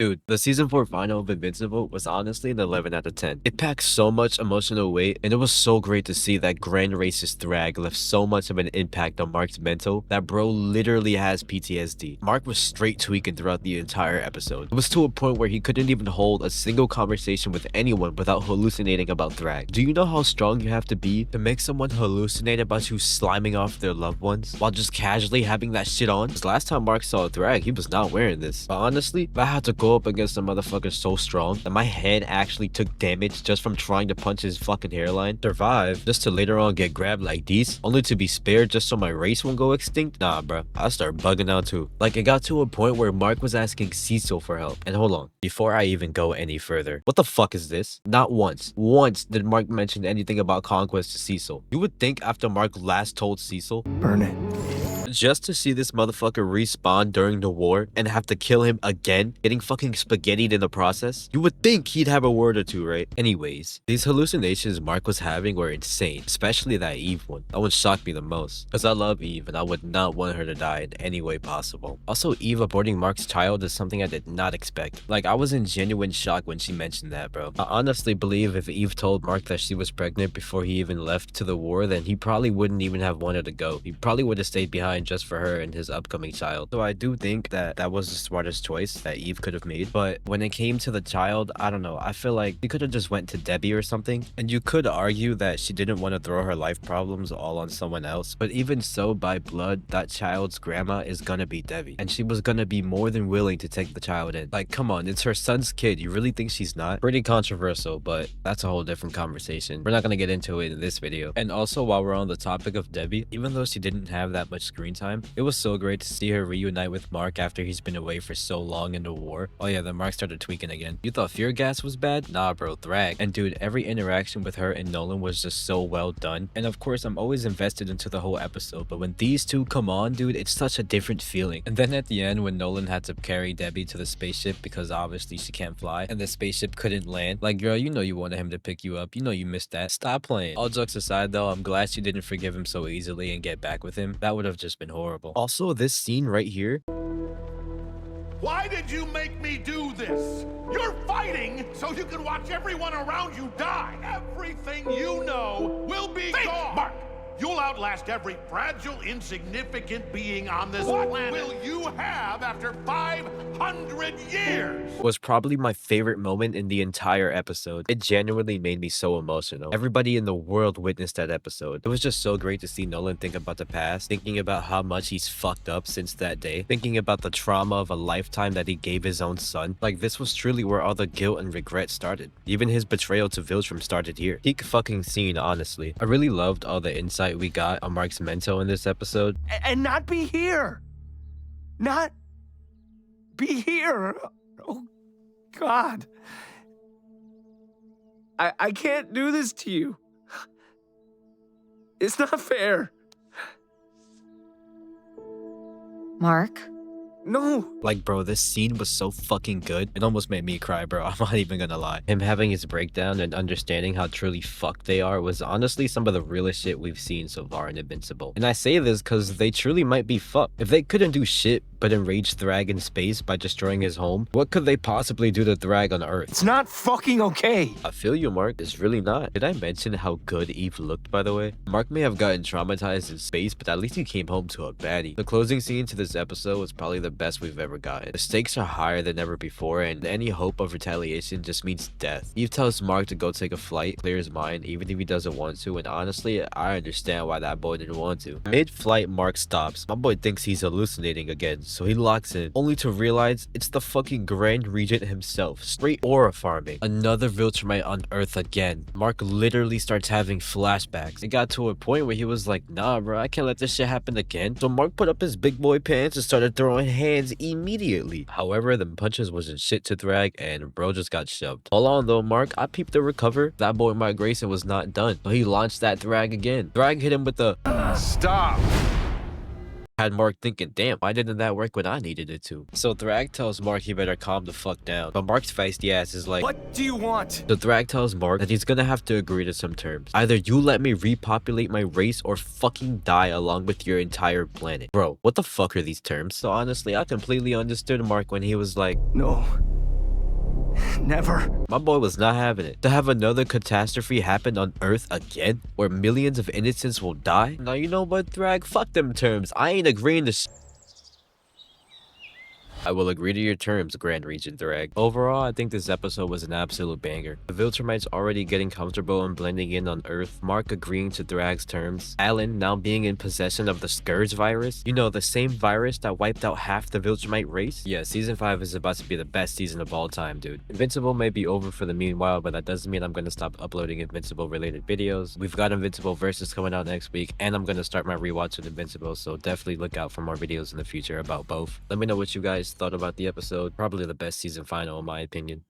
Dude, the season 4 final of Invincible was honestly an 11 out of 10. It packed so much emotional weight, and it was so great to see that Grand Racist Thrag left so much of an impact on Mark's mental that bro literally has PTSD. Mark was straight tweaking throughout the entire episode. It was to a point where he couldn't even hold a single conversation with anyone without hallucinating about Thrag. Do you know how strong you have to be to make someone hallucinate about you sliming off their loved ones while just casually having that shit on? Because last time Mark saw Thrag, he was not wearing this. But honestly, I had to go up against a motherfucker so strong that my head actually took damage just from trying to punch his fucking hairline, survive, just to later on get grabbed like these, only to be spared just so my race won't go extinct. Nah, bro, I start bugging out too. Like, it got to a point where Mark was asking Cecil for help. And hold on, before I even go any further, what the fuck is this? Not once did Mark mention anything about conquest to Cecil. You would think after Mark last told Cecil, burn it. Just to see this motherfucker respawn during the war and have to kill him again, getting fucking spaghettied in the process, you would think he'd have a word or two, right? Anyways, these hallucinations Mark was having were insane, especially that Eve one. That one shocked me the most, because I love Eve and I would not want her to die in any way possible. Also, Eve aborting Mark's child is something I did not expect. Like, I was in genuine shock when she mentioned that, bro. I honestly believe if Eve told Mark that she was pregnant before he even left to the war, then he probably wouldn't even have wanted to go. He probably would have stayed behind just for her and his upcoming child. So I do think that that was the smartest choice that Eve could have made. But when it came to the child, I don't know. I feel like he could have just went to Debbie or something. And you could argue that she didn't want to throw her life problems all on someone else. But even so, by blood, that child's grandma is gonna be Debbie. And she was gonna be more than willing to take the child in. Like, come on, it's her son's kid. You really think she's not? Pretty controversial, but that's a whole different conversation. We're not gonna get into it in this video. And also, while we're on the topic of Debbie, even though she didn't have that much screen time, it was so great to see her reunite with Mark after he's been away for so long in the war. Oh yeah, then Mark started tweaking again. You thought Fear Gas was bad? Nah bro, Thrag. And dude, every interaction with her and Nolan was just so well done. And of course, I'm always invested into the whole episode, but when these two come on, dude, it's such a different feeling. And then at the end, when Nolan had to carry Debbie to the spaceship because obviously she can't fly, and the spaceship couldn't land, like girl, you know you wanted him to pick you up. You know you missed that. Stop playing. All jokes aside though, I'm glad she didn't forgive him so easily and get back with him. That would have just been horrible. Also, this scene right here. Why did you make me do this? You're fighting so you can watch everyone around you die. Everything you know will be gone. Mark, you'll outlast every fragile, insignificant being on this planet. What will you have after 500 years? Was probably my favorite moment in the entire episode. It genuinely made me so emotional. Everybody in the world witnessed that episode. It was just so great to see Nolan think about the past, thinking about how much he's fucked up since that day, thinking about the trauma of a lifetime that he gave his own son. Like, this was truly where all the guilt and regret started. Even his betrayal to Viltrum started here. Peak fucking scene, honestly. I really loved all the insight we got on Mark's mental in this episode. And not be here. Not be here. Oh, God. I can't do this to you. It's not fair. Mark? No. Like, bro, this scene was so fucking good. It almost made me cry, bro. I'm not even gonna lie. Him having his breakdown and understanding how truly fucked they are was honestly some of the realest shit we've seen so far in Invincible. And I say this because they truly might be fucked. If they couldn't do shit but enrage Thrag in space by destroying his home, what could they possibly do to Thrag on Earth? It's not fucking okay. I feel you, Mark. It's really not. Did I mention how good Eve looked, by the way? Mark may have gotten traumatized in space, but at least he came home to a baddie. The closing scene to this episode was probably the best we've ever gotten. The stakes are higher than ever before, and any hope of retaliation just means death. Eve tells Mark to go take a flight, clear his mind, even if he doesn't want to, and honestly, I understand why that boy didn't want to. Mid-flight, Mark stops. My boy thinks he's hallucinating again, so he locks in, only to realize it's the fucking Grand Regent himself, straight aura farming. Another Viltrumite on Earth again. Mark literally starts having flashbacks. It got to a point where he was like, nah bro, I can't let this shit happen again. So Mark put up his big boy pants and started throwing hands immediately. However, the punches wasn't shit to Thrag, and bro just got shoved. Hold on though, Mark, I peeped the recover. That boy Mark Grayson was not done, so he launched that Thrag again. Thrag hit him with the Stop. Had Mark thinking, damn, why didn't that work when I needed it to? So Thrag tells Mark he better calm the fuck down. But Mark's feisty ass is like, What do you want? so Thrag tells Mark that he's gonna have to agree to some terms. Either you let me repopulate my race or fucking die along with your entire planet. Bro, what the fuck are these terms? So honestly, I completely understood Mark when he was like, No. Never. My boy was not having it. To have another catastrophe happen on Earth again, where millions of innocents will die? Now you know what, Thrag? Fuck them terms. I ain't agreeing to I will agree to your terms, Grand Regent Thrag. Overall, I think this episode was an absolute banger. The Viltrumites already getting comfortable and blending in on Earth, Mark agreeing to Thrag's terms, Alan now being in possession of the Scourge virus, you know, the same virus that wiped out half the Viltrumite race. Yeah, season 5 is about to be the best season of all time, dude. Invincible may be over for the meanwhile, but that doesn't mean I'm gonna stop uploading Invincible related videos. We've got Invincible Versus coming out next week, and I'm gonna start my rewatch with Invincible, so definitely look out for more videos in the future about both. Let me know what you guys thought about the episode. Probably the best season final in my opinion.